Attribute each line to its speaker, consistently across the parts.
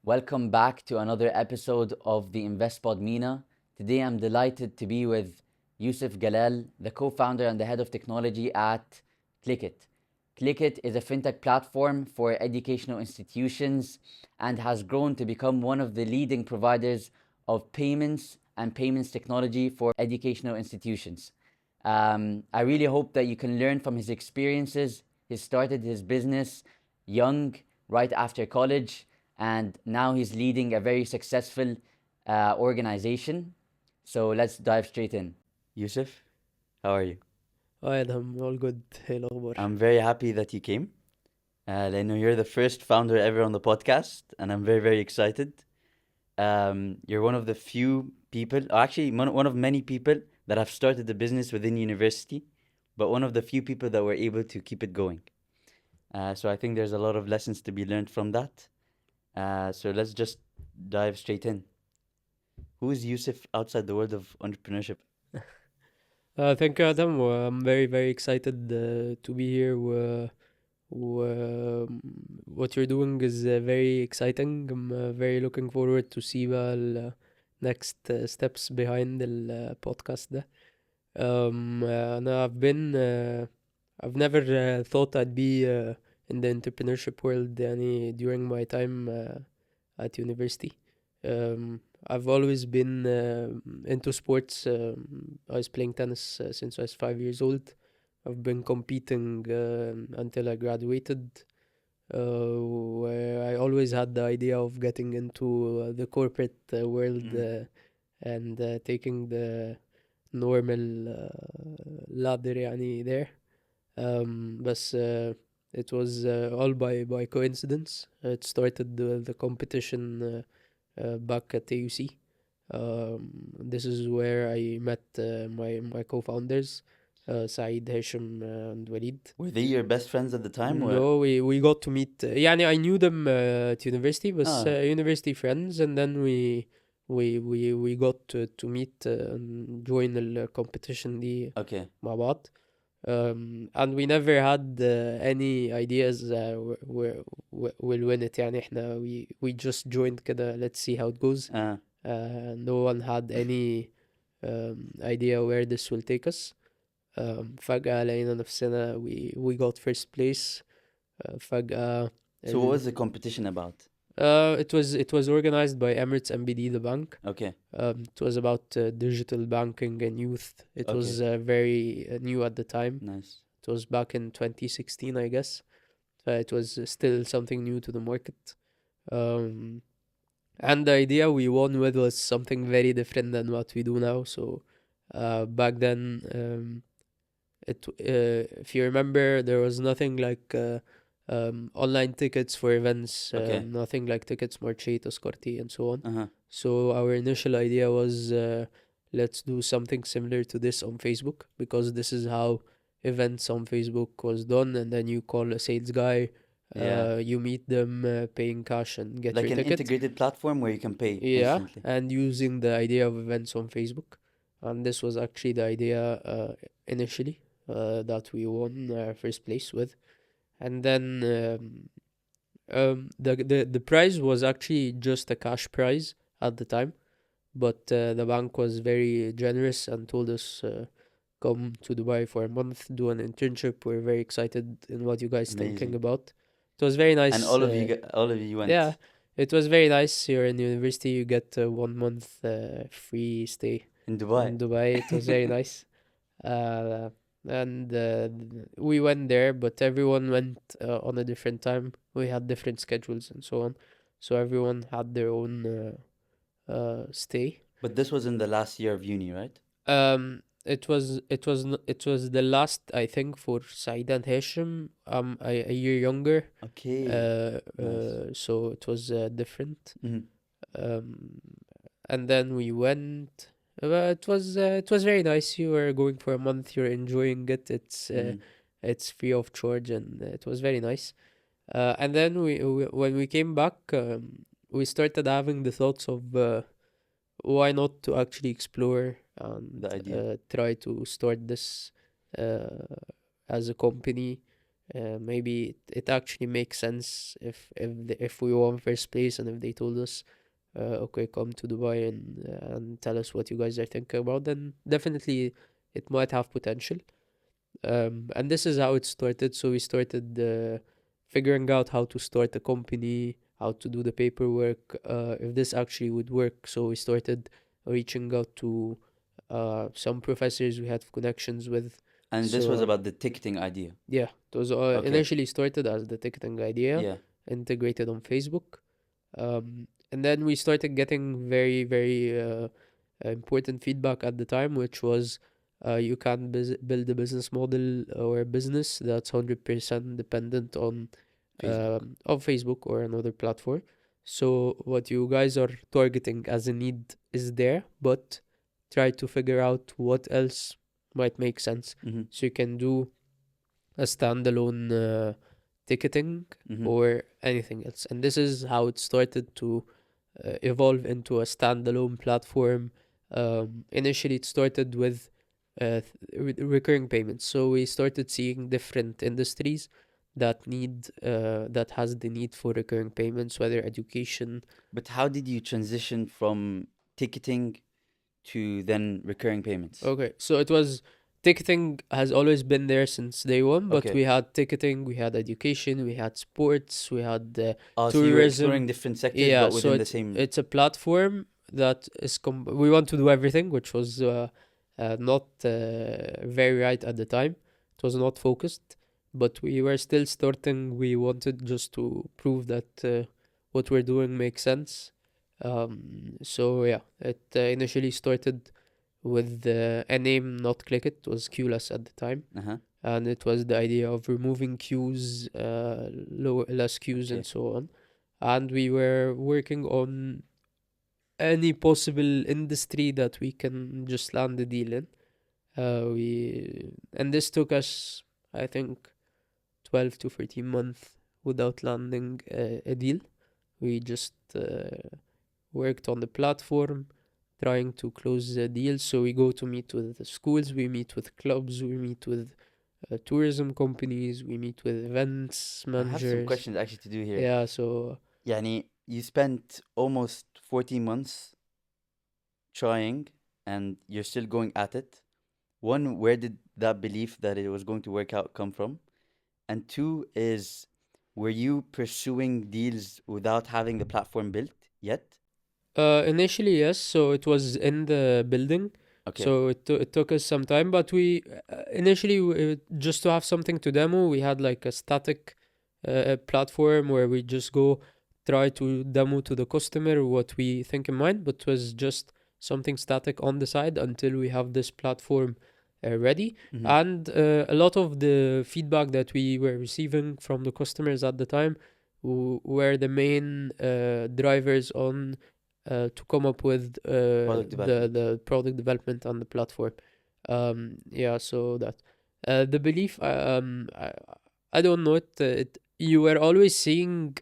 Speaker 1: Welcome back to another episode of the investpod Mina. Today I'm delighted to be with Youssef Galal, the co-founder and the head of technology at Klickit. Klickit is a fintech platform for educational institutions and has grown to become one of the leading providers of payments and payments technology for educational institutions. I really hope that you can learn from his experiences. He started his business young, right after college, and now he's leading a very successful organization. So let's dive straight in. Youssef, how are you?
Speaker 2: اه ادهم all good. ايه الاخبار؟
Speaker 1: I'm very happy that you came. I know you're the first founder ever on the podcast, and I'm very, very excited. You're one of the few people, or actually one of many people that have started the business within university, but one of the few people that were able to keep it going. So I think there's a lot of lessons to be learned from that. So let's just dive straight in. Who is Youssef outside the world of entrepreneurship?
Speaker 2: Thank you, Adam. I'm very excited to be here. What you're doing is very exciting. I'm very looking forward to see the next steps behind the podcast ده. أنا I've never thought I'd be in the entrepreneurship world يعني during my time at university. I've always been into sports. I was playing tennis since I was 5 years old. I've been competing until I graduated, where I always had the idea of getting into the corporate world and taking the normal ladder يعني there. بس it was all by coincidence. It started the competition back at AUC. This is where I met my co-founders, Saeed, Hisham, and Walid.
Speaker 1: Were they your best friends at the time, or
Speaker 2: No, we got to meet. يعني I knew them at university, but university friends, and then we got to meet and join the competition دي
Speaker 1: okay?
Speaker 2: مع بعض. And we never had any ideas we'll win it يعني احنا we just joined كده, let's see how it goes. No one had any idea where this will take us. فجأة لقينا نفسنا we got first place. فجأة
Speaker 1: So what was the competition about?
Speaker 2: it was organized by Emirates MBD, the bank.
Speaker 1: Okay.
Speaker 2: It was about digital banking and youth. It was very new at the time.
Speaker 1: Nice.
Speaker 2: It was back in 2016, I guess. It was still something new to the market. And the idea we won with was something very different than what we do now. So back then, if you remember, there was nothing like online tickets for events, nothing like Tickets Marché, Taskarti, and so on. So our initial idea was let's do something similar to this on Facebook, because this is how events on Facebook was done, and then you call a sales guy, you meet them paying cash and get
Speaker 1: like
Speaker 2: your
Speaker 1: an
Speaker 2: ticket.
Speaker 1: integrated platform where you can pay instantly.
Speaker 2: And using the idea of events on Facebook. And this was actually the idea initially that we won first place with. And then the prize was actually just a cash prize at the time, but the bank was very generous and told us come to Dubai for a month, do an internship. We're very excited in what you guys thinking about. It was very nice.
Speaker 1: And all of you went.
Speaker 2: Yeah, it was very nice. You're in university, you get 1 month free stay
Speaker 1: in Dubai.
Speaker 2: It was very nice. And we went there, but everyone went on a different time. We had different schedules and so on, so everyone had their own stay.
Speaker 1: But this was in the last year of uni, right?
Speaker 2: It was the last, I think, for Saeed and Hisham. A year younger.
Speaker 1: Okay.
Speaker 2: Nice. So it was different. And then we went. It was very nice. You were going for a month. You're enjoying it. It's free of charge, and it was very nice. And then when we came back, we started having the thoughts of why not to actually explore and
Speaker 1: the idea.
Speaker 2: Try to start this as a company maybe it actually makes sense if we won first place, and if they told us, okay, come to Dubai and tell us what you guys are thinking about, then definitely it might have potential. And this is how it started. So we started figuring out how to start a company, how to do the paperwork, if this actually would work. So we started reaching out to some professors we had connections with.
Speaker 1: And this was
Speaker 2: So
Speaker 1: about the ticketing idea.
Speaker 2: yeah, it was
Speaker 1: Okay.
Speaker 2: initially started as the ticketing idea,
Speaker 1: Yeah.
Speaker 2: integrated on Facebook. And then we started getting very, very important feedback at the time, which was you can't build a business model or a business that's 100% dependent
Speaker 1: Facebook.
Speaker 2: on Facebook or another platform. So what you guys are targeting as a need is there, but try to figure out what else might make sense.
Speaker 1: Mm-hmm.
Speaker 2: So you can do a standalone ticketing
Speaker 1: Mm-hmm.
Speaker 2: or anything else. And this is how it started to evolve into a standalone platform. Initially, it started with recurring payments. So we started seeing different industries that has the need for recurring payments, whether education.
Speaker 1: But how did you transition from ticketing to then recurring payments?
Speaker 2: Okay, so it was ticketing has always been there since day one, but
Speaker 1: Okay.
Speaker 2: we had ticketing, we had education, we had sports, we had
Speaker 1: Oh, so you were exploring
Speaker 2: tourism.
Speaker 1: different sectors,
Speaker 2: Yeah,
Speaker 1: but
Speaker 2: so
Speaker 1: within the same.
Speaker 2: it's a platform that is we want to do everything, which was not very right at the time. It was not focused, but we were still starting. We wanted just to prove that what we're doing makes sense. So yeah, it initially started with a name, not Klickit. It was Qless at the time,
Speaker 1: Uh-huh.
Speaker 2: and it was the idea of removing queues, less queues, and
Speaker 1: Okay.
Speaker 2: so on. And we were working on any possible industry that we can just land a deal in. And this took us, I think, 12 to 13 months without landing a deal. We just worked on the platform, trying to close the deal. So we go to meet with the schools, we meet with clubs, we meet with tourism companies, we meet with events
Speaker 1: I have some
Speaker 2: managers.
Speaker 1: questions actually to do here.
Speaker 2: Yeah, so
Speaker 1: Yani, you spent almost 14 months trying and you're still going at it. One, where did that belief that it was going to work out come from? And two is, were you pursuing deals without having the platform built yet?
Speaker 2: initially, yes. So it was in the building.
Speaker 1: Okay.
Speaker 2: So it took us some time, but we initially just to have something to demo, we had like a static platform where we just go try to demo to the customer what we think in mind, but it was just something static on the side until we have this platform ready.
Speaker 1: Mm-hmm.
Speaker 2: And a lot of the feedback that we were receiving from the customers at the time were the main drivers on to come up with
Speaker 1: Product development.
Speaker 2: the product development on the platform. Yeah, so that the belief, I don't know it. You were always seeing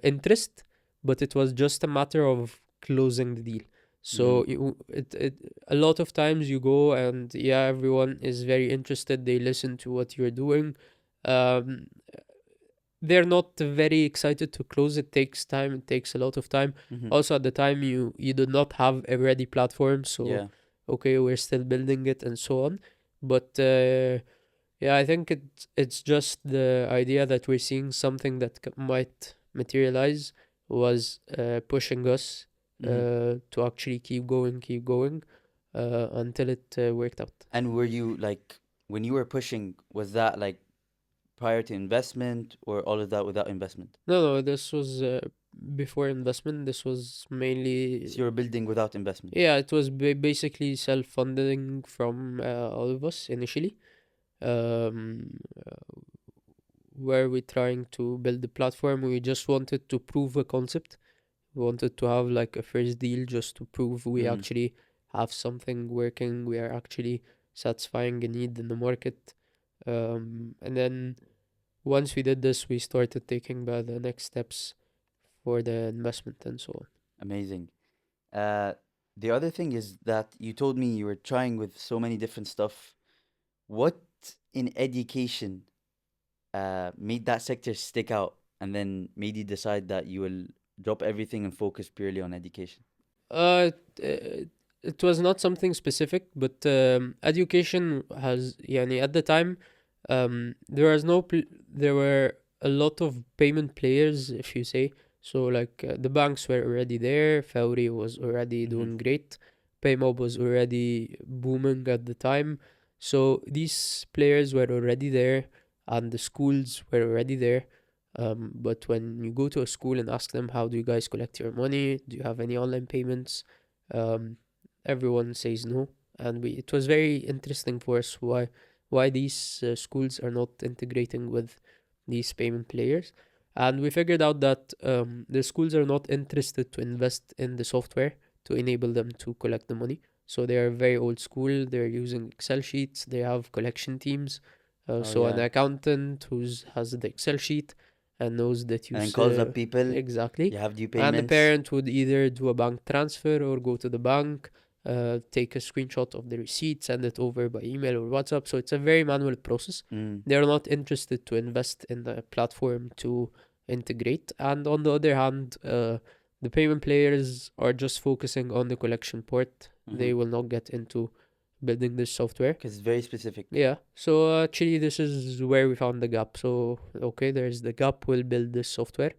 Speaker 2: interest, but it was just a matter of closing the deal. So
Speaker 1: Mm-hmm.
Speaker 2: a lot of times you go and yeah, everyone is very interested. They listen to what you're doing. Um, they're not very excited to close. It takes time. It takes a lot of time.
Speaker 1: Mm-hmm.
Speaker 2: Also, at the time, you do not have a ready platform, so
Speaker 1: Yeah.
Speaker 2: okay, we're still building it and so on. But yeah, I think it's just the idea that we're seeing something that might materialize was pushing us
Speaker 1: Mm-hmm.
Speaker 2: to actually keep going until it worked out.
Speaker 1: And were you like, when you were pushing, was that like prior to investment or all of that without investment?
Speaker 2: No, this was before investment. This was mainly,
Speaker 1: So you were building without investment.
Speaker 2: yeah, it was basically self-funding from all of us initially. Um, where we trying to build the platform. We just wanted to prove a concept. We wanted to have like a first deal just to prove we
Speaker 1: Mm-hmm.
Speaker 2: actually have something working. We are actually satisfying a need in the market. And then once we did this, we started taking the next steps for the investment and so on.
Speaker 1: Amazing. Uh, the other thing is that you told me you were trying with so many different stuff. What in education made that sector stick out and then made you decide that you will drop everything and focus purely on education?
Speaker 2: Uh, it was not something specific, but education has, يعني at the time, there were a lot of payment players, if you say. So like the banks were already there. Fowry was already doing great. Paymob was already booming at the time. So these players were already there, and the schools were already there. But when you go to a school and ask them, how do you guys collect your money? Do you have any online payments? Um, Everyone says no. And it was very interesting for us why these schools are not integrating with these payment players. And we figured out that the schools are not interested to invest in the software to enable them to collect the money. So they are very old school. They're using Excel sheets. They have collection teams. So an accountant has the Excel sheet and knows that
Speaker 1: And then calls up people.
Speaker 2: exactly.
Speaker 1: You have due
Speaker 2: And the
Speaker 1: payments.
Speaker 2: parent would either do a bank transfer or go to the bank, take a screenshot of the receipt, send it over by email or WhatsApp. So it's a very manual process. They're not interested to invest in the platform to integrate. And on the other hand, the payment players are just focusing on the collection part. They will not get into building this software.
Speaker 1: Because it's very specific.
Speaker 2: Yeah. So actually, this is where we found the gap. So okay, there's the gap. We'll build this software.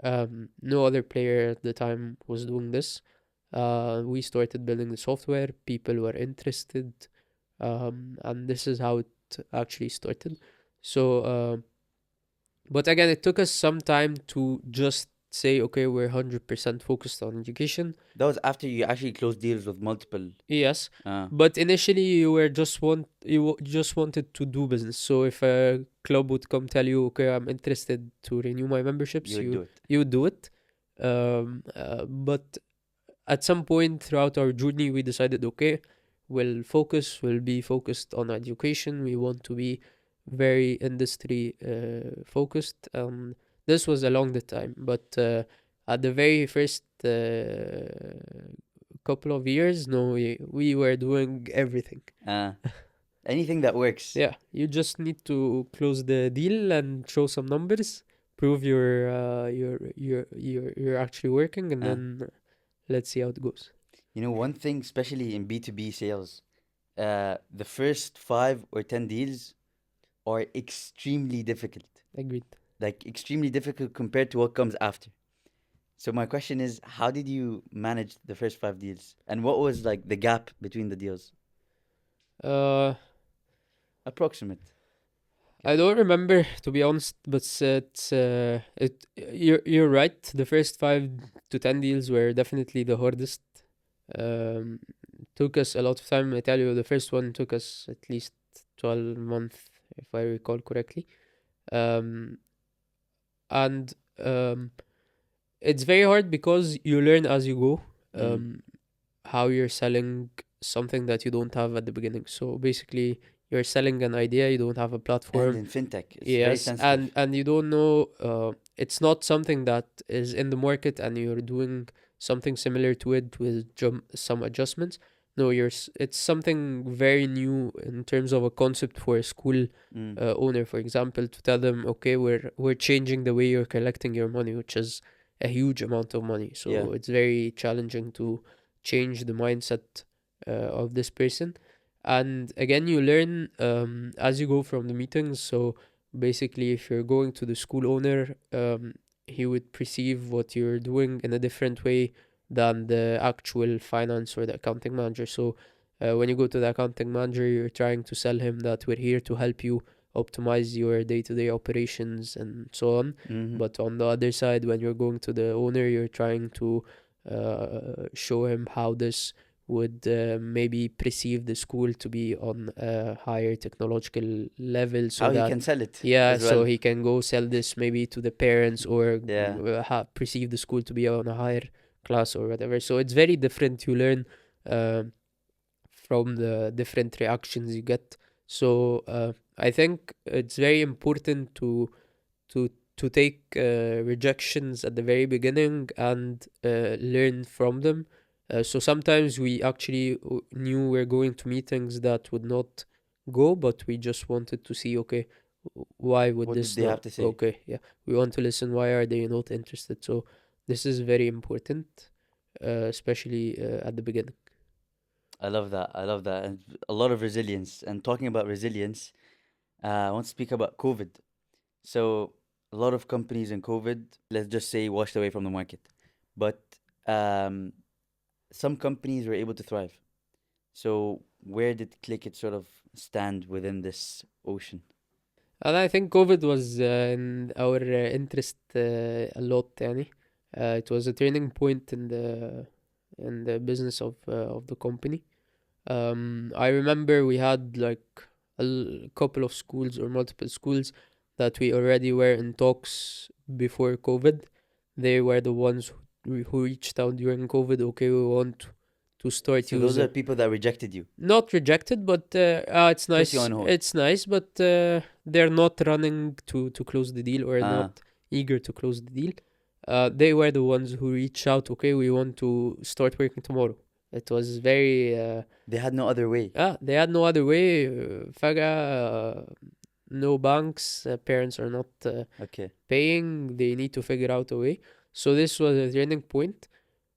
Speaker 2: No other player at the time was doing this. We started building the software. People were interested, and this is how it actually started. So, but again, it took us some time to just say, okay, we're 100% focused on education.
Speaker 1: That was after you actually closed deals with multiple.
Speaker 2: Yes, but initially you just wanted to do business. So if a club would come tell you, okay, I'm interested to renew my memberships, you would do it. But at some point throughout our journey, we decided, okay, we'll be focused on education. We want to be very industry focused. This was along the time, but at the very first couple of years, no, we were doing everything.
Speaker 1: Anything that works.
Speaker 2: Yeah, you just need to close the deal and show some numbers, prove you're actually working, and then let's see how it goes.
Speaker 1: You know, one thing, especially in B2B sales, the first 5 or 10 deals are extremely difficult.
Speaker 2: Agreed.
Speaker 1: Like extremely difficult compared to what comes after. So my question is, how did you manage the first 5 deals, and what was like the gap between the deals? Approximate.
Speaker 2: I don't remember, to be honest, but you're right. The first 5 to 10 deals were definitely the hardest. Took us a lot of time. I tell you, the first one took us at least 12 months, if I recall correctly. And it's very hard because you learn as you go, how you're selling something that you don't have at the beginning. So basically, you're selling an idea, you don't have a platform.
Speaker 1: And in fintech, it's very sensitive.
Speaker 2: and you don't know, it's not something that is in the market and you're doing something similar to it with some adjustments. No, it's something very new in terms of a concept for a school owner, for example, to tell them, okay, we're changing the way you're collecting your money, which is a huge amount of money. So it's very challenging to change the mindset of this person. And again, you learn as you go from the meetings. So basically, if you're going to the school owner, he would perceive what you're doing in a different way than the actual finance or the accounting manager. So when you go to the accounting manager, you're trying to sell him that we're here to help you optimize your day-to-day operations and so on. But on the other side, when you're going to the owner, you're trying to show him how this would maybe perceive the school to be on a higher technological level, so
Speaker 1: how he can sell it.
Speaker 2: So he can go sell this maybe to the parents, or perceive the school to be on a higher class or whatever. So it's very different. You learn from the different reactions you get. So I think it's very important to take rejections at the very beginning and learn from them. So sometimes we actually knew we're going to meetings that would not go, but we just wanted to see, okay, why would
Speaker 1: What
Speaker 2: this
Speaker 1: did they have
Speaker 2: not?
Speaker 1: to say?
Speaker 2: Okay, yeah, we want to listen. Why are they not interested? So this is very important, especially at the beginning.
Speaker 1: I love that. I love that. And a lot of resilience. And talking about resilience, I want to speak about COVID. So a lot of companies in COVID, let's just say, washed away from the market. But um, some companies were able to thrive. So where did Klickit sort of stand within this ocean?
Speaker 2: And I think COVID was in our interest a lot, يعني. It was a turning point in the business of the company. I remember we had like couple of schools or multiple schools that we already were in talks before COVID. They were the ones who reached out during COVID. Okay, we want to start
Speaker 1: So those are
Speaker 2: using.
Speaker 1: people that rejected you,
Speaker 2: Not rejected, but it's
Speaker 1: put you
Speaker 2: nice.
Speaker 1: on hold.
Speaker 2: It's nice, but they're not running to close the deal or
Speaker 1: Ah,
Speaker 2: not eager to close the deal. They were the ones who reached out. Okay, we want to start working tomorrow. It was very.
Speaker 1: they had no other way.
Speaker 2: They had no other way. فجأة no banks. Parents are not
Speaker 1: Okay.
Speaker 2: paying. They need to figure out a way. So this was a turning point.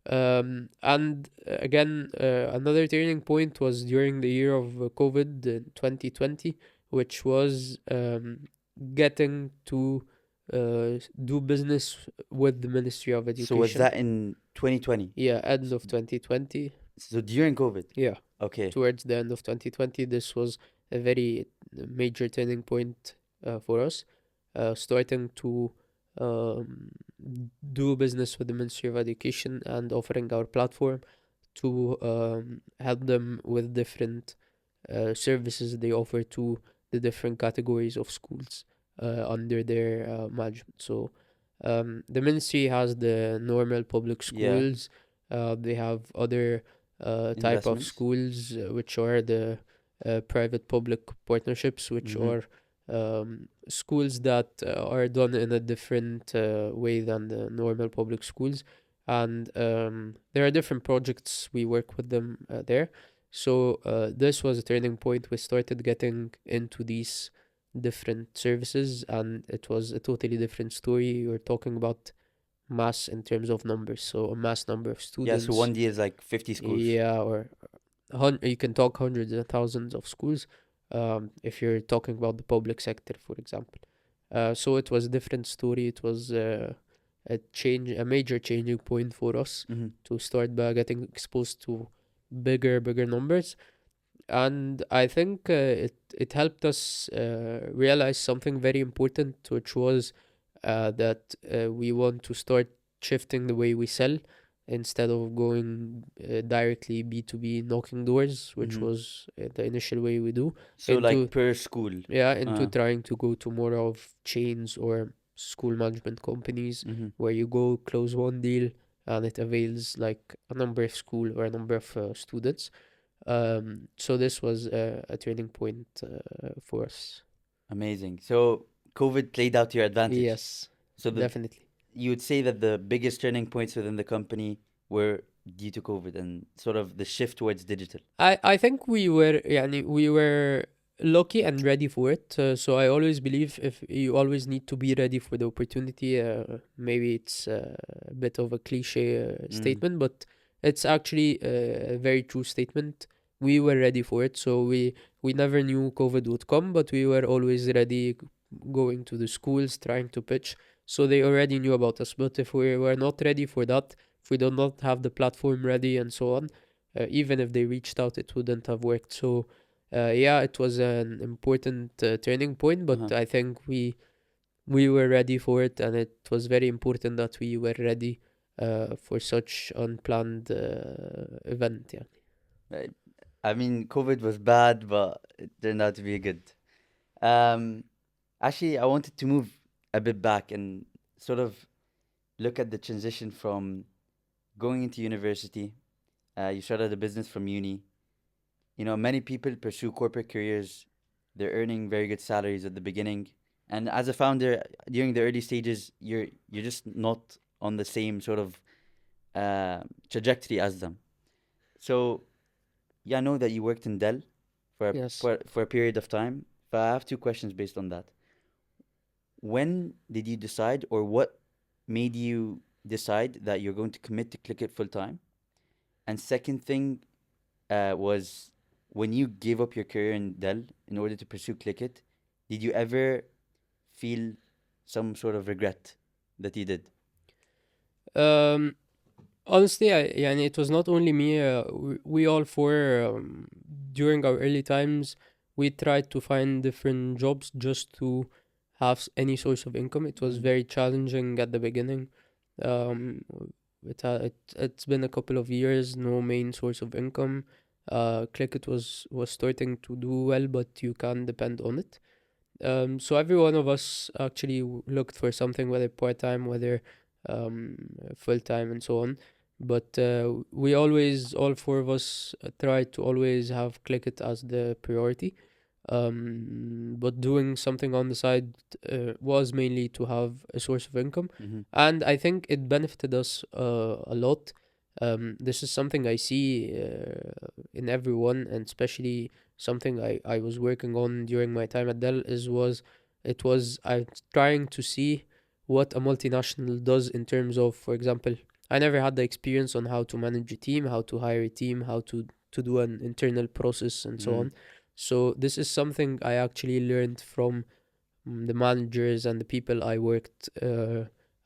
Speaker 2: And again, another turning point was during the year of COVID in 2020, which was getting to do business with the Ministry of
Speaker 1: So was
Speaker 2: Education.
Speaker 1: that in 2020?
Speaker 2: Yeah, end of 2020.
Speaker 1: So during COVID?
Speaker 2: Yeah,
Speaker 1: Okay.
Speaker 2: towards the end of 2020, this was a very major turning point for us, starting to um, do business with the Ministry of Education and offering our platform to help them with different services they offer to the different categories of schools under their management. So the ministry has the normal public
Speaker 1: Yeah.
Speaker 2: schools. They have other type of
Speaker 1: Investments.
Speaker 2: schools, which are the private-public partnerships, which
Speaker 1: Mm-hmm.
Speaker 2: are schools that are done in a different way than the normal public schools. And there are different projects we work with them there. So this was a turning point. We started getting into these different services, and it was a totally different story. We're talking about mass in terms of numbers, so a mass number of
Speaker 1: Yeah,
Speaker 2: students.
Speaker 1: so one day is like 50 schools.
Speaker 2: Yeah, or you can talk hundreds and thousands of schools if you're talking about the public sector, for example. So it was a different story. It was a major changing point for us
Speaker 1: Mm-hmm.
Speaker 2: to start by getting exposed to bigger numbers. And I think it helped us realize something very important, which was that we want to start shifting the way we sell instead of going directly B2B, knocking doors, which
Speaker 1: Mm-hmm.
Speaker 2: was the initial way we do,
Speaker 1: So
Speaker 2: into
Speaker 1: like per school.
Speaker 2: into trying to go to more of chains or school management companies,
Speaker 1: Mm-hmm.
Speaker 2: where you go close one deal and it avails like a number of school or a number of students. So this was a turning point for us.
Speaker 1: Amazing. So COVID played out to your advantage.
Speaker 2: Yes,
Speaker 1: So
Speaker 2: definitely.
Speaker 1: you would say that the biggest turning points within the company were due to COVID and sort of the shift towards digital.
Speaker 2: I think we were lucky and ready for it. So I always believe if you always need to be ready for the opportunity. Maybe it's a bit of a cliche statement, but it's actually a very true statement. We were ready for it, so we never knew COVID would come, but we were always ready, going to the schools, trying to pitch. So they already knew about us. But if we were not ready for that, if we do not have the platform ready and so on, even if they reached out, it wouldn't have worked. So yeah, it was an important turning point, but
Speaker 1: Uh-huh.
Speaker 2: I think we were ready for it, and it was very important that we were ready for such unplanned event. Yeah.
Speaker 1: Right. I mean, COVID was bad, but it turned out to be good. Um, Actually, I wanted to move a bit back and sort of look at the transition from going into university. You started a business from uni. You know, many people pursue corporate careers. They're earning very good salaries at the beginning, and as a founder, during the early stages, you're just not on the same sort of trajectory as them. So, yeah, I know that you worked in Dell for
Speaker 2: Yes.
Speaker 1: for a period of time. But I have two questions based on that. when did you decide, or what made you decide that you're going to commit to Click It full time? And second thing was, when you gave up your career in Dell in order to pursue Click It, did you ever feel some sort of regret that you did?
Speaker 2: Um, Honestly, يعني it was not only me. We all four, during our early times, we tried to find different jobs just to have any source of income. It was
Speaker 1: Mm.
Speaker 2: very challenging at the beginning. Um, it's been a couple of years, no main source of income. Clickit was starting to do well, but you can't depend on it. So every one of us actually looked for something, whether part time, whether um, full time, and so on. But we always, all four of us, tried to always have Click It as the priority. But doing something on the side was mainly to have a source of income,
Speaker 1: Mm-hmm.
Speaker 2: and I think it benefited us a lot. This is something I see in everyone, and especially something I was working on during my time at Dell was I trying to see what a multinational does in terms of, for example, I never had the experience on how to manage a team, how to hire a team, how to do an internal process, and so
Speaker 1: Mm.
Speaker 2: on. So this is something I actually learned from the managers and the people I worked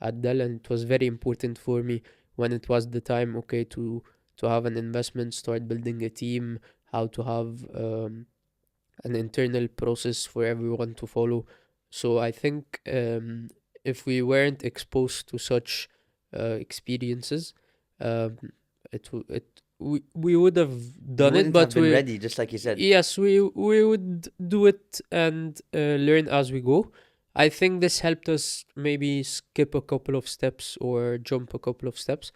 Speaker 2: at Dell, and it was very important for me when it was the time, okay, to have an investment, start building a team, how to have an internal process for everyone to follow. So I think if we weren't exposed to such experiences, um, we would have
Speaker 1: You
Speaker 2: done it,
Speaker 1: wouldn't have
Speaker 2: but
Speaker 1: been
Speaker 2: we
Speaker 1: ready, just like you said.
Speaker 2: yes, we would do it and learn as we go. I think this helped us maybe skip a couple of steps or jump a couple of steps.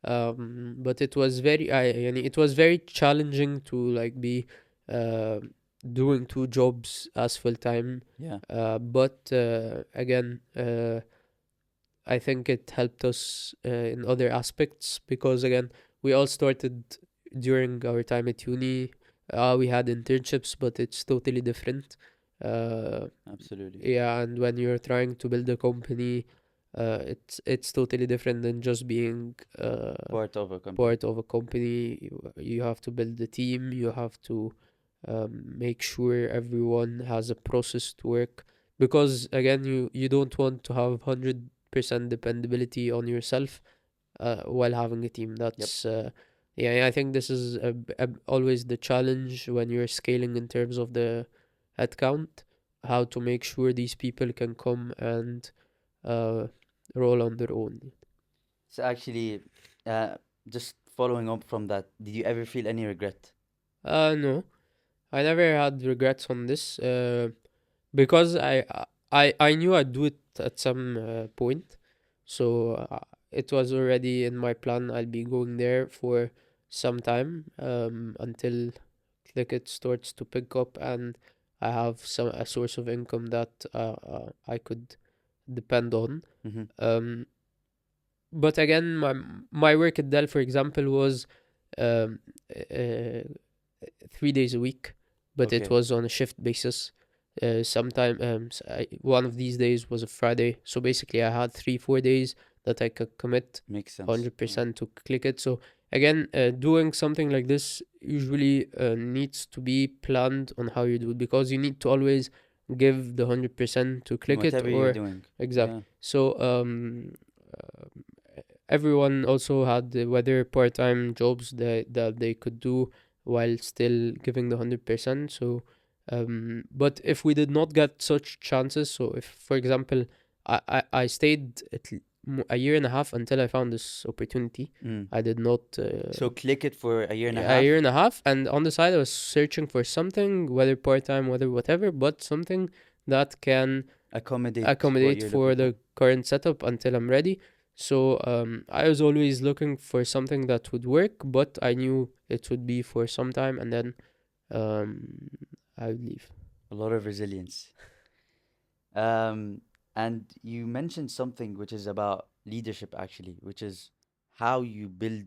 Speaker 2: But it was يعني it was very challenging to like be uh, doing two jobs as full time.
Speaker 1: Yeah.
Speaker 2: But again, I think it helped us in other aspects because again, we all started during our time at uni. We had internships, but it's totally different. Uh,
Speaker 1: Absolutely.
Speaker 2: yeah, and when you're trying to build a company, it's totally different than just being
Speaker 1: Part of a company.
Speaker 2: part of a company. You have to build a team. You have to make sure everyone has a process to work because again, you don't want to have 100% dependability on yourself while having a team.
Speaker 1: Yep.
Speaker 2: That's yeah, I think this is always the challenge when you're scaling in terms of the headcount, how to make sure these people can come and uh, roll on their own.
Speaker 1: So actually, uh, just following up from that, did you ever feel any regret?
Speaker 2: No, I never had regrets on this because I knew I'd do it at some point, so it was already in my plan. I'll be going there for some time until Clickit starts to pick up and I have some a source of income that I could depend on.
Speaker 1: Mm-hmm.
Speaker 2: Um, but again, my work at Dell, for example, was um, uh, 3 days a week, but it
Speaker 1: Okay.
Speaker 2: was on a shift basis. Sometime one of these days was a Friday, so basically I had 3 4 days that I could commit
Speaker 1: Makes sense. Yeah.
Speaker 2: 100% to click it. So again, doing something like this usually needs to be planned on how you do it because you need to always give the 100% to
Speaker 1: In
Speaker 2: click it
Speaker 1: whatever you're
Speaker 2: or
Speaker 1: doing.
Speaker 2: exact.
Speaker 1: Yeah.
Speaker 2: So everyone also had whether part-time jobs that they could do while still giving the 100%. So but if we did not get such chances, so if for example I stayed a year and a half until I found this opportunity.
Speaker 1: Mm.
Speaker 2: I did not
Speaker 1: So Click It for a year and a
Speaker 2: a year
Speaker 1: half.
Speaker 2: and a half, and on the side I was searching for something, whether part-time, whether whatever, but something that can
Speaker 1: Accommodate what
Speaker 2: accommodate
Speaker 1: you're looking
Speaker 2: for
Speaker 1: for.
Speaker 2: the current setup until I'm ready. So I was always looking for something that would work, but I knew it would be for some time, and then um, I would leave.
Speaker 1: A lot of resilience. Um, and you mentioned something which is about leadership, actually, which is how you build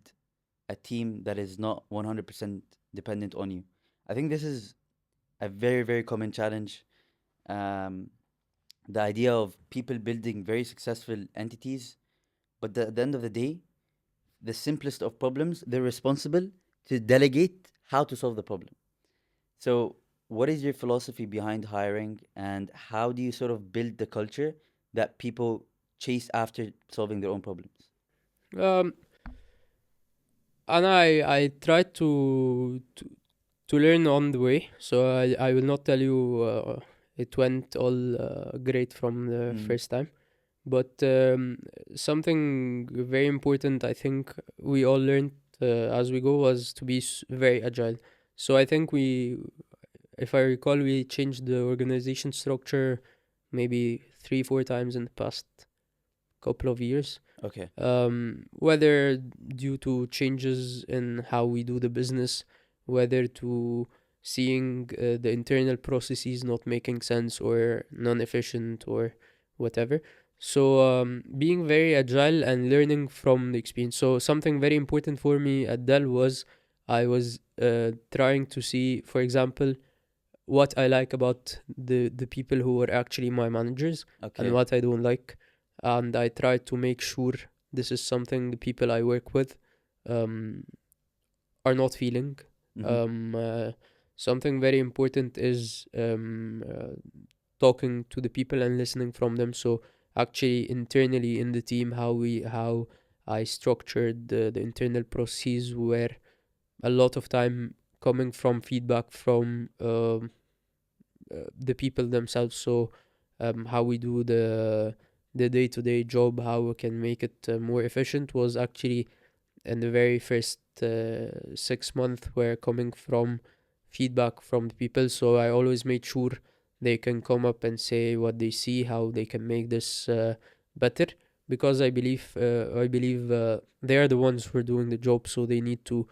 Speaker 1: a team that is not 100% dependent on you. I think this is a very, very common challenge, um, the idea of people building very successful entities, but at the end of the day, the simplest of problems, they're responsible to delegate how to solve the problem. So, what is your philosophy behind hiring, and how do you sort of build the culture that people chase after solving their own problems?
Speaker 2: Um, and I tried to learn on the way, so I will not tell you it went all great from the
Speaker 1: Mm.
Speaker 2: first time. But something very important, I think we all learned as we go, was to be very agile. So I think if I recall, we changed the organization structure maybe 3 4 times in the past couple of years.
Speaker 1: Okay.
Speaker 2: Whether due to changes in how we do the business, whether to seeing the internal processes not making sense or non-efficient or whatever. So being very agile and learning from the experience. So something very important for me at Dell was I was trying to see, for example, what I like about the people who were actually my managers and
Speaker 1: Okay.
Speaker 2: what I don't like, and I try to make sure this is something the people I work with um, are not feeling.
Speaker 1: Mm-hmm.
Speaker 2: Um, something very important is talking to the people and listening from them. So actually internally in the team, how I structured the internal processes were a lot of time coming from feedback from the people themselves. So how we do the day-to-day job, how we can make it more efficient, was actually in the very first 6 months were coming from feedback from the people. So I always made sure they can come up and say what they see, how they can make this better, because I believe they are the ones who are doing the job, so they need to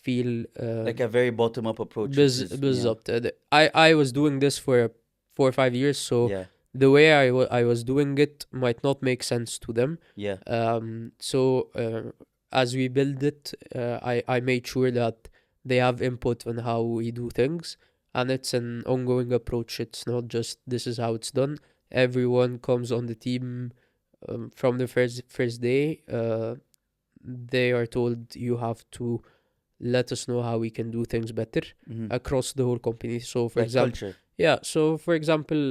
Speaker 2: feel
Speaker 1: Like a very bottom up approach, which is, yeah,
Speaker 2: بالظبط. I was doing this for 4 or 5 years, so
Speaker 1: yeah,
Speaker 2: the way I was doing it might not make sense to them.
Speaker 1: yeah.
Speaker 2: So as we build it, I made sure that they have input on how we do things, and it's an ongoing approach. It's not just this is how it's done. Everyone comes on the team from the first day. They are told you have to let us know how we can do things better
Speaker 1: Mm-hmm.
Speaker 2: across the whole company. So for
Speaker 1: Like
Speaker 2: example,
Speaker 1: culture.
Speaker 2: yeah, so for example,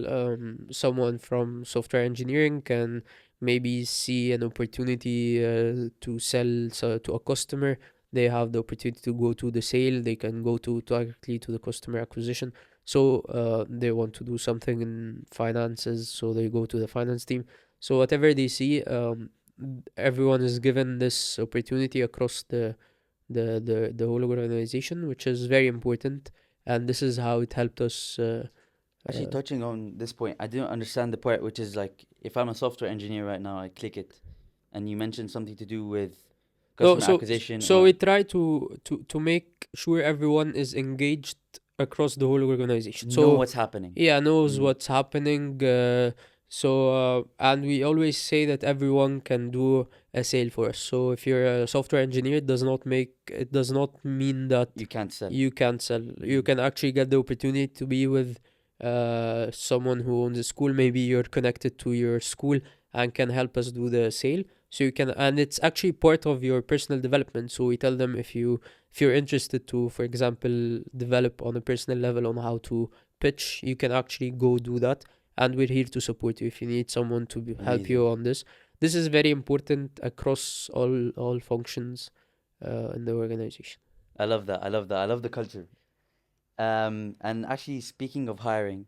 Speaker 2: someone from software engineering can maybe see an opportunity to sell to a customer. They have the opportunity to go to the sale. They can go to directly to the customer acquisition. So they want to do something in finances, so they go to the finance team. So whatever they see, everyone is given this opportunity across the whole organization, which is very important. And this is how it helped us.
Speaker 1: Actually, touching on this point, I didn't understand the part which is like, if I'm a software engineer right now, I click it, and you mentioned something to do with
Speaker 2: No,
Speaker 1: customer acquisition
Speaker 2: so we
Speaker 1: or
Speaker 2: try to make sure everyone is engaged across the whole organization.
Speaker 1: know
Speaker 2: So
Speaker 1: what's happening.
Speaker 2: yeah, knows
Speaker 1: Mm.
Speaker 2: what's happening. And we always say that everyone can do a sale for us. So if you're a software engineer, it does not mean that
Speaker 1: You can't sell.
Speaker 2: you can sell. You can actually get the opportunity to be with someone who owns a school. Maybe you're connected to your school and can help us do the sale. So you can, and it's actually part of your personal development. So we tell them, if you're interested to, for example, develop on a personal level on how to pitch, you can actually go do that, and we're here to support you if you need someone to help
Speaker 1: Amazing.
Speaker 2: you on this. This is very important across all functions in the organization.
Speaker 1: I love that. I love that. I love the culture. And actually, speaking of hiring,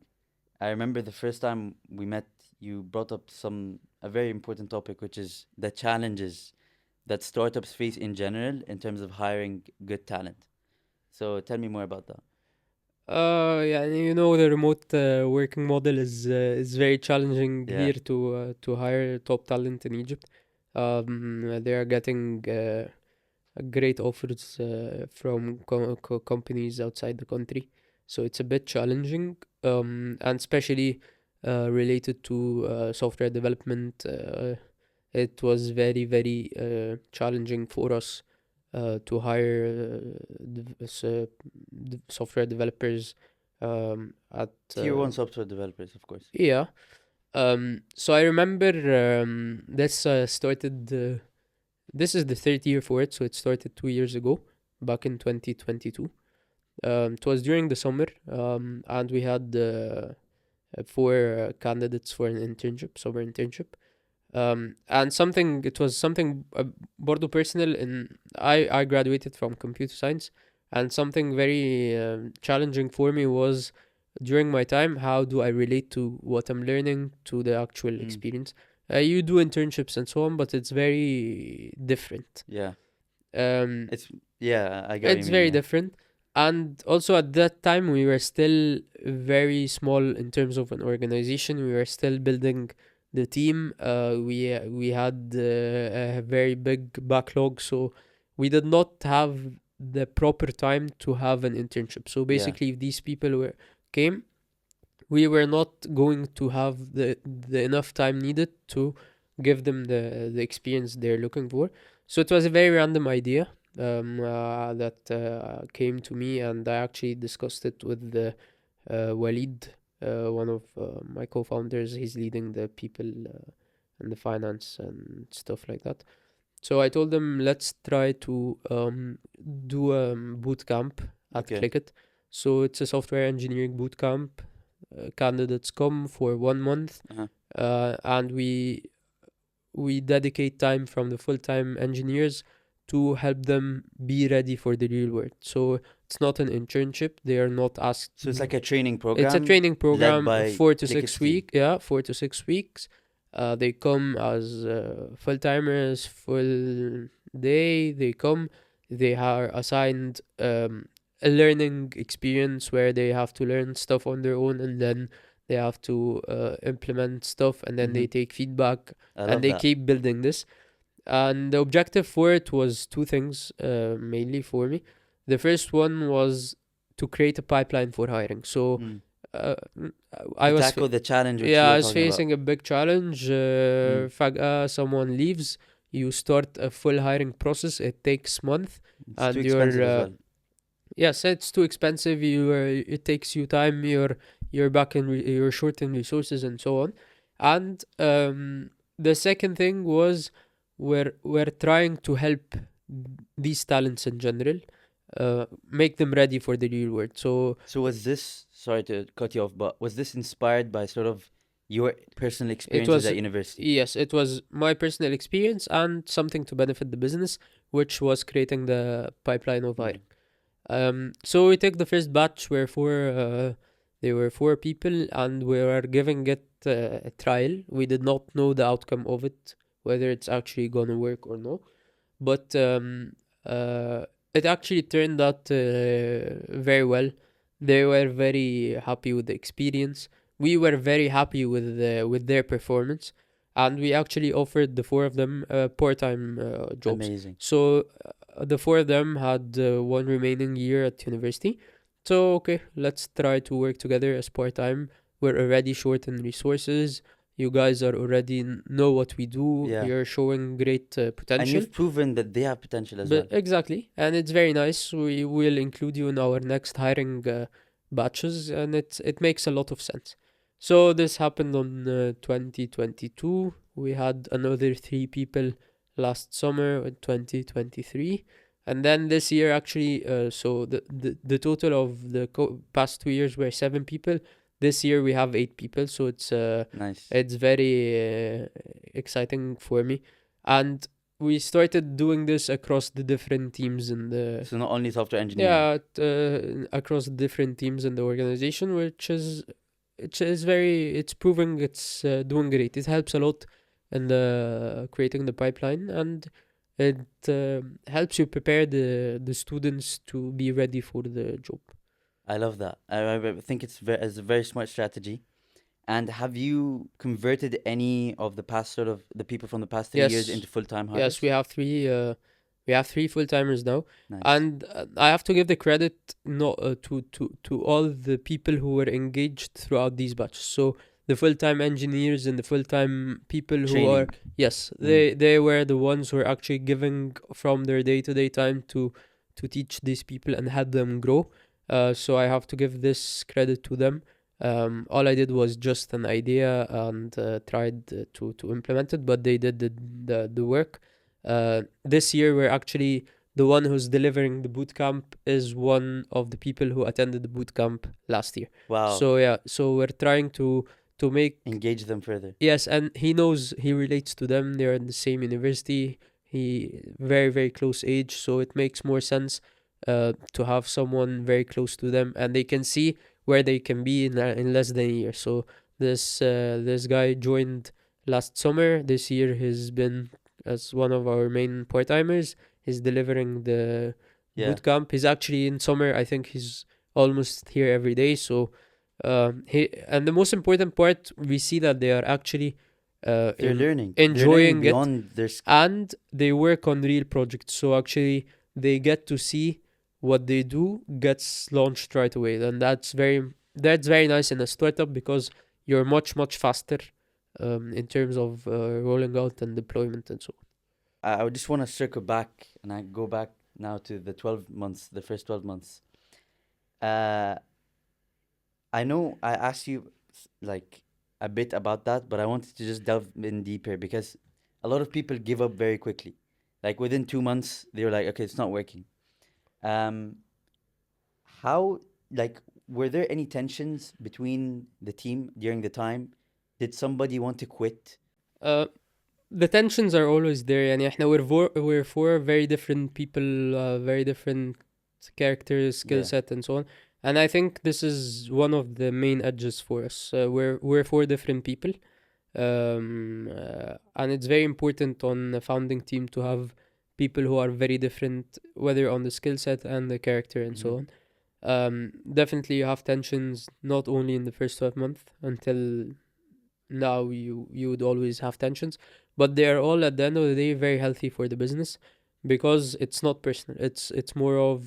Speaker 1: I remember the first time we met, you brought up a very important topic, which is the challenges that startups face in general in terms of hiring good talent. So tell me more about that.
Speaker 2: Yeah, you know, the remote working model is very challenging
Speaker 1: Yeah.
Speaker 2: here to hire top talent in Egypt. They are getting great offers from companies outside the country, so it's a bit challenging. And especially related to software development, it was very challenging for us to hire software developers at
Speaker 1: Tier one software developers, of course.
Speaker 2: yeah. So I remember this started. This is the third year for it, so it started 2 years ago, back in 2022. It was during the summer, and we had four candidates for an internship, summer internship. And it was something برضو personal. I graduated from computer science, and something very challenging for me was during my time, how do I relate to what I'm learning to the actual experience? You do internships and so on, but it's very different.
Speaker 1: Yeah.
Speaker 2: Um,
Speaker 1: I get what you
Speaker 2: it's
Speaker 1: mean,
Speaker 2: very
Speaker 1: yeah.
Speaker 2: different. And also at that time, we were still very small in terms of an organization. We were still building the team. We had a very big backlog, so we did not have the proper time to have an internship. So
Speaker 1: Yeah.
Speaker 2: basically, if these people came, we were not going to have the enough time needed to give them the experience they're looking for. So it was a very random idea that came to me, and I actually discussed it with Walid, one of my co-founders. He's leading the people and the finance and stuff like that. So I told them, let's try to do a boot camp at
Speaker 1: Okay.
Speaker 2: Klickit. So it's a software engineering boot camp. Candidates come for 1 month, and we dedicate time from the full-time engineers to help them be ready for the real world. So it's not an internship. They are not asked.
Speaker 1: So it's like a training program.
Speaker 2: It's a training program,
Speaker 1: by
Speaker 2: 4 to
Speaker 1: Klickit's
Speaker 2: 6
Speaker 1: team.
Speaker 2: weeks. Yeah, 4 to 6 weeks. They come as full-timers, full day. They are assigned a learning experience where they have to learn stuff on their own, and then they have to implement stuff, and then they take feedback,
Speaker 1: I love
Speaker 2: and they
Speaker 1: that.
Speaker 2: keep building this. And the objective for it was two things, mainly for me. The first one was to create a pipeline for hiring. So I
Speaker 1: To
Speaker 2: was
Speaker 1: tackle the challenge which you
Speaker 2: I
Speaker 1: were
Speaker 2: was
Speaker 1: talking about.
Speaker 2: facing a big challenge. فجأة someone leaves. You start a full hiring process. It takes months,
Speaker 1: It's
Speaker 2: and
Speaker 1: too expensive as well.
Speaker 2: yes, it's too expensive. It takes you time. You're back in you're short in resources and so on. And the second thing was we're trying to help these talents in general, make them ready for the real world. So
Speaker 1: was this, sorry to cut you off, but was this inspired by sort of your personal
Speaker 2: it
Speaker 1: experiences
Speaker 2: was
Speaker 1: at university?
Speaker 2: yes, it was my personal experience and something to benefit the business, which was creating the pipeline of hiring. So we took the first batch where there were 4 people, and we were giving it a trial. We did not know the outcome of it, whether it's actually gonna work or no. But it actually turned out very well. They were very happy with the experience. We were very happy with their performance, and we actually offered the 4 of them part-time jobs.
Speaker 1: Amazing.
Speaker 2: So the 4 of them had 1 remaining year at university. So okay, let's try to work together as part-time. We're already short in resources. You guys are already know what we do.
Speaker 1: Yeah.
Speaker 2: You're showing great potential.
Speaker 1: And you've proven that they have potential as well.
Speaker 2: Exactly, and it's very nice. We will include you in our next hiring batches, and it makes a lot of sense. So this happened on 2022. We had another 3 people last summer in 2023, and then this year actually. So the total of the past 2 years were 7 people. This year we have 8 people, so it's
Speaker 1: Nice.
Speaker 2: it's very exciting for me, and we started doing this across the different teams in the
Speaker 1: So not only software engineering.
Speaker 2: across the different teams in the organization, it's proving it's doing great. It helps a lot in the creating the pipeline, and it helps you prepare the students to be ready for the job.
Speaker 1: I love that. I think it's a very smart strategy. And have you converted any of the people from the past 3 years
Speaker 2: Yes.
Speaker 1: into full-time hires?
Speaker 2: Yes, we have 3 full-timers now.
Speaker 1: Nice.
Speaker 2: And I have to give the credit to all the people who were engaged throughout these batches. So the full-time engineers and the full-time people who are they were the ones who are actually giving from their day-to-day time to teach these people and help them grow. So I have to give this credit to them. All I did was just an idea and tried to implement it, but they did the work. This year, we're actually the one who's delivering the bootcamp is one of the people who attended the bootcamp last year.
Speaker 1: Wow.
Speaker 2: So yeah, so we're trying to make
Speaker 1: Engage them further.
Speaker 2: yes, and he knows he relates to them. They're in the same university. He very very close age, so it makes more sense to have someone very close to them, and they can see where they can be in less than a year. So this guy joined last summer. This year he's been as one of our main part timers. He's delivering the
Speaker 1: Yeah.
Speaker 2: boot camp. He's actually in summer. I think he's almost here every day. So he and the most important part, we see that they are actually
Speaker 1: They're learning.
Speaker 2: enjoying
Speaker 1: They're
Speaker 2: it,
Speaker 1: learning beyond their
Speaker 2: and they work on real projects. So actually, they get to see what they do gets launched right away, and that's very nice in a startup because you're much faster in terms of rolling out and deployment and so on.
Speaker 1: I just want to circle back, and I go back now to the 12 months, the first 12 months. Uh, I know I asked you like a bit about that, but I wanted to just delve in deeper because a lot of people give up very quickly. Like within 2 months, they were like, okay, it's not working. Um, how, like, were there any tensions between the team during the time? Did somebody want to quit?
Speaker 2: Uh, the tensions are always there. يعني احنا we're four very different people, very different characters, skill
Speaker 1: Yeah.
Speaker 2: set, and so on. And I think this is one of the main edges for us. We're four different people, and it's very important on a founding team to have people who are very different, whether on the skill set and the character and so
Speaker 1: Mhm.
Speaker 2: on. Definitely you have tensions not only in the first 12 months until now you would always have tensions, but they are all at the end of the day very healthy for the business because it's not personal. It's more of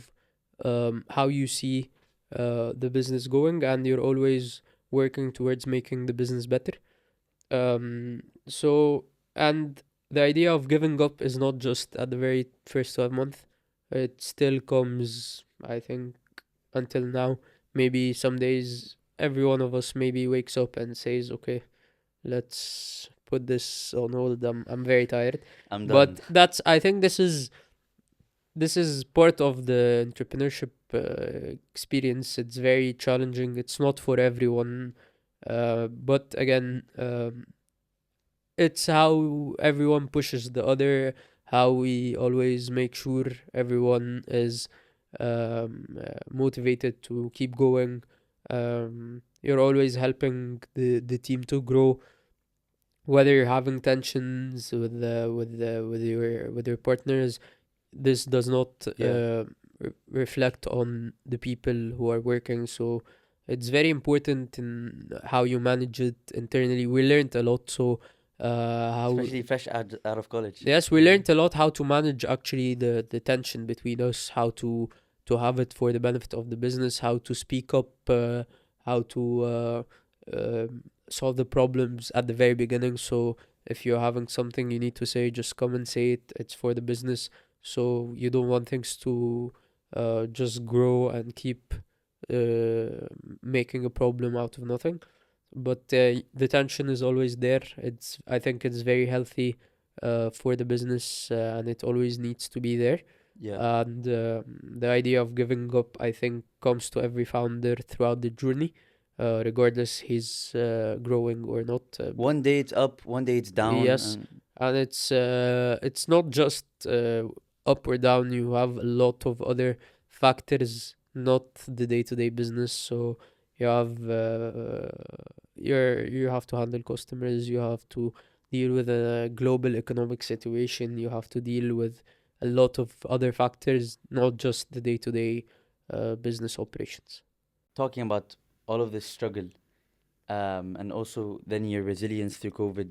Speaker 2: how you see the business going, and you're always working towards making the business better. So and the idea of giving up is not just at the very first 12 months. It still comes, I think, until now. Maybe some days every one of us maybe wakes up and says, okay, let's put this on hold. I'm very tired.
Speaker 1: I'm done.
Speaker 2: But that's I think this is part of the entrepreneurship experience. It's very challenging. It's not for everyone. But again, it's how everyone pushes the other, how we always make sure everyone is motivated to keep going. You're always helping the team to grow, whether you're having tensions with your partners. This does not
Speaker 1: Yeah.
Speaker 2: reflect on the people who are working. So it's very important in how you manage it internally. We learned a lot. So how
Speaker 1: Especially fresh out of college.
Speaker 2: yes, we learned a lot how to manage actually the tension between us, how to have it for the benefit of the business, how to speak up, how to solve the problems at the very beginning. So if you're having something you need to say, just come and say it. It's for the business. So you don't want things to just grow and keep making a problem out of nothing. But the tension is always there. I think it's very healthy for the business, and it always needs to be there.
Speaker 1: Yeah.
Speaker 2: And the idea of giving up, I think, comes to every founder throughout the journey, regardless he's growing or not.
Speaker 1: One day it's up, one day it's down.
Speaker 2: Yes, and it's not just up or down. You have a lot of other factors, not the day-to-day business. So you have you have to handle customers. You have to deal with a global economic situation. You have to deal with a lot of other factors, not just the day-to-day business operations.
Speaker 1: Talking about all of this struggle, and also then your resilience through COVID.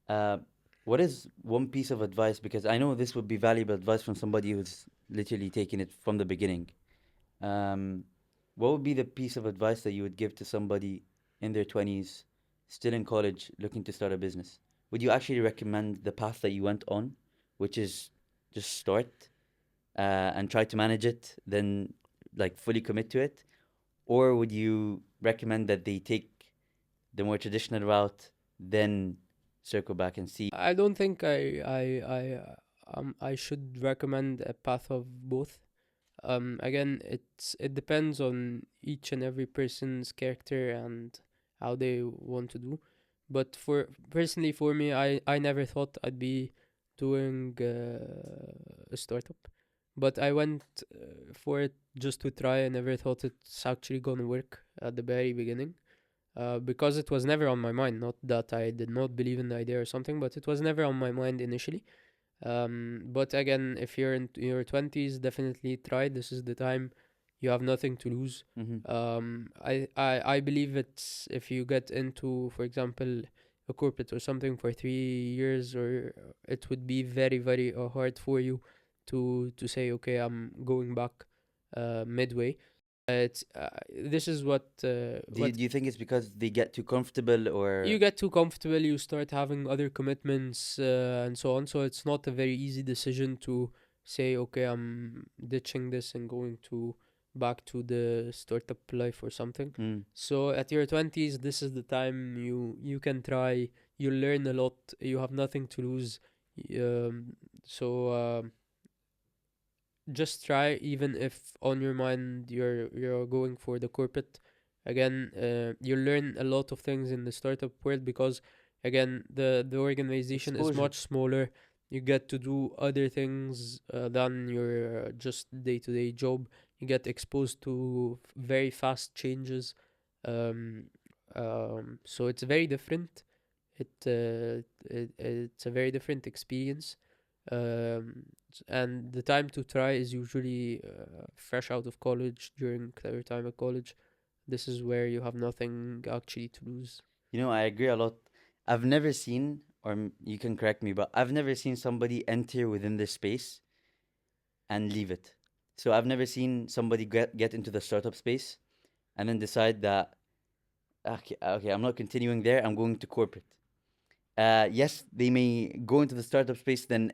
Speaker 1: Uh, what is one piece of advice? Because I know this would be valuable advice from somebody who's literally taken it from the beginning. Um, what would be the piece of advice that you would give to somebody in their 20s, still in college, looking to start a business? Would you actually recommend the path that you went on, which is just start and try to manage it, then like fully commit to it? or would you recommend that they take the more traditional route, then circle back and see?
Speaker 2: I don't think I should recommend a path of both. Again, it depends on each and every person's character and how they want to do. But for personally for me, I never thought I'd be doing a startup, but I went for it just to try. I never thought it's actually gonna work at the very beginning. Because it was never on my mind. Not that I did not believe in the idea or something, but it was never on my mind initially. But again, if you're in your 20s, definitely try. This is the time. You have nothing to lose.
Speaker 1: Mm-hmm.
Speaker 2: I believe it's if you get into, for example, a corporate or something for 3 years, or it would be very, very hard for you to say, okay, I'm going back midway. It's This is
Speaker 1: Do you think it's because they get too comfortable,
Speaker 2: you
Speaker 1: or
Speaker 2: get too comfortable, you start having other commitments and so on. So it's not a very easy decision to say, okay, I'm ditching this and going to back to the startup life or something.
Speaker 1: mm,
Speaker 2: So at your 20s, this is the time you can try. You learn a lot. You have nothing to lose. So just try, even if on your mind you're going for the corporate. Again, you learn a lot of things in the startup world, because again, the organization is
Speaker 1: exposure?
Speaker 2: much smaller. You get to do other things than your just day-to-day job. You get exposed to very fast changes. um, so it's very different. It's a very different experience. And the time to try is usually fresh out of college, during your time at college. This is where you have nothing actually to lose.
Speaker 1: I agree a lot. I've never seen, or you can correct me, but I've never seen somebody enter within this space and leave it. So I've never seen somebody get into the startup space and then decide that, okay, I'm not continuing there. I'm going to corporate. Yes, they may go into the startup space, then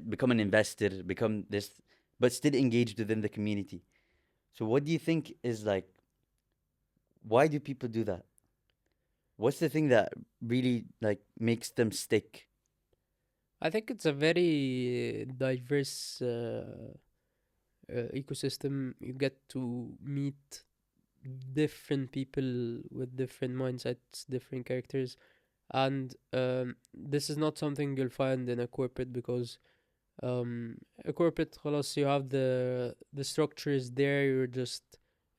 Speaker 1: become an investor, become this, but still engaged within the community. So what do you think is like? Why do people do that? What's the thing that really like makes them stick?
Speaker 2: I think it's a very diverse ecosystem. You get to meet different people with different mindsets, different characters, and this is not something you'll find in a corporate, because a corporate, خلاص, you have the structure is there. You're just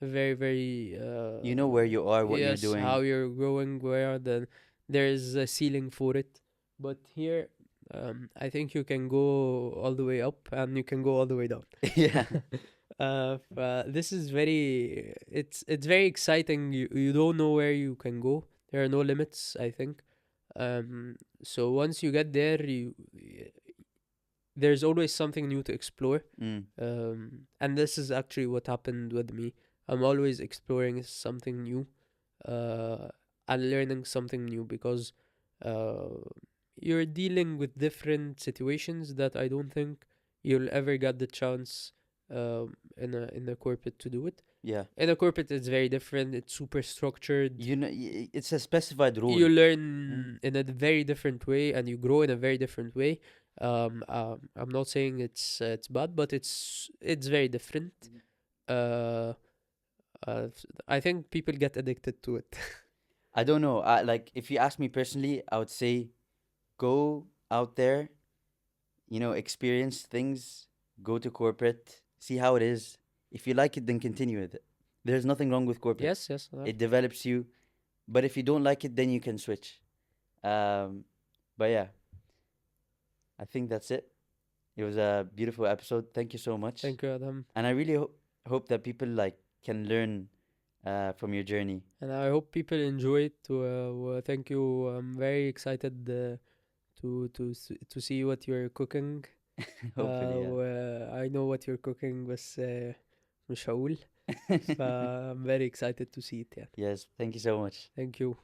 Speaker 2: very, very
Speaker 1: You know where you are, what you're
Speaker 2: yes, how
Speaker 1: doing.
Speaker 2: you're growing, where there is a ceiling for it. But here, I think you can go all the way up and you can go all the way down.
Speaker 1: Yeah.
Speaker 2: This is very, it's very exciting. You don't know where you can go. There are no limits, I think. So once you get there, there's always something new to explore.
Speaker 1: Mm.
Speaker 2: And this is actually what happened with me. I'm always exploring something new, uh, and learning something new, because uh, you're dealing with different situations that I don't think you'll ever get the chance in a corporate to do it.
Speaker 1: Yeah.
Speaker 2: In a corporate, it's very different. It's super structured.
Speaker 1: It's a specified rule.
Speaker 2: You
Speaker 1: Mm.
Speaker 2: learn in a very different way, and you grow in a very different way. I'm not saying it's bad, but it's very different. Uh, I think people get addicted to it.
Speaker 1: I don't know. Like if you ask me personally, I would say go out there, experience things, go to corporate, see how it is. If you like it, then continue with it. There's nothing wrong with corporate.
Speaker 2: Yes, yes.
Speaker 1: It develops you. But if you don't like it, then you can switch. Um, but yeah, I think that's it. It was a beautiful episode. Thank you so much.
Speaker 2: Thank you, Adam.
Speaker 1: And I really hope that people like can learn from your journey.
Speaker 2: And I hope people enjoy it. Thank you. I'm very excited to see what you're cooking.
Speaker 1: Hopefully, yeah.
Speaker 2: I know what you're cooking, بس مش هقول. I'm very excited to see it. Yeah.
Speaker 1: Yes, thank you so much.
Speaker 2: Thank you.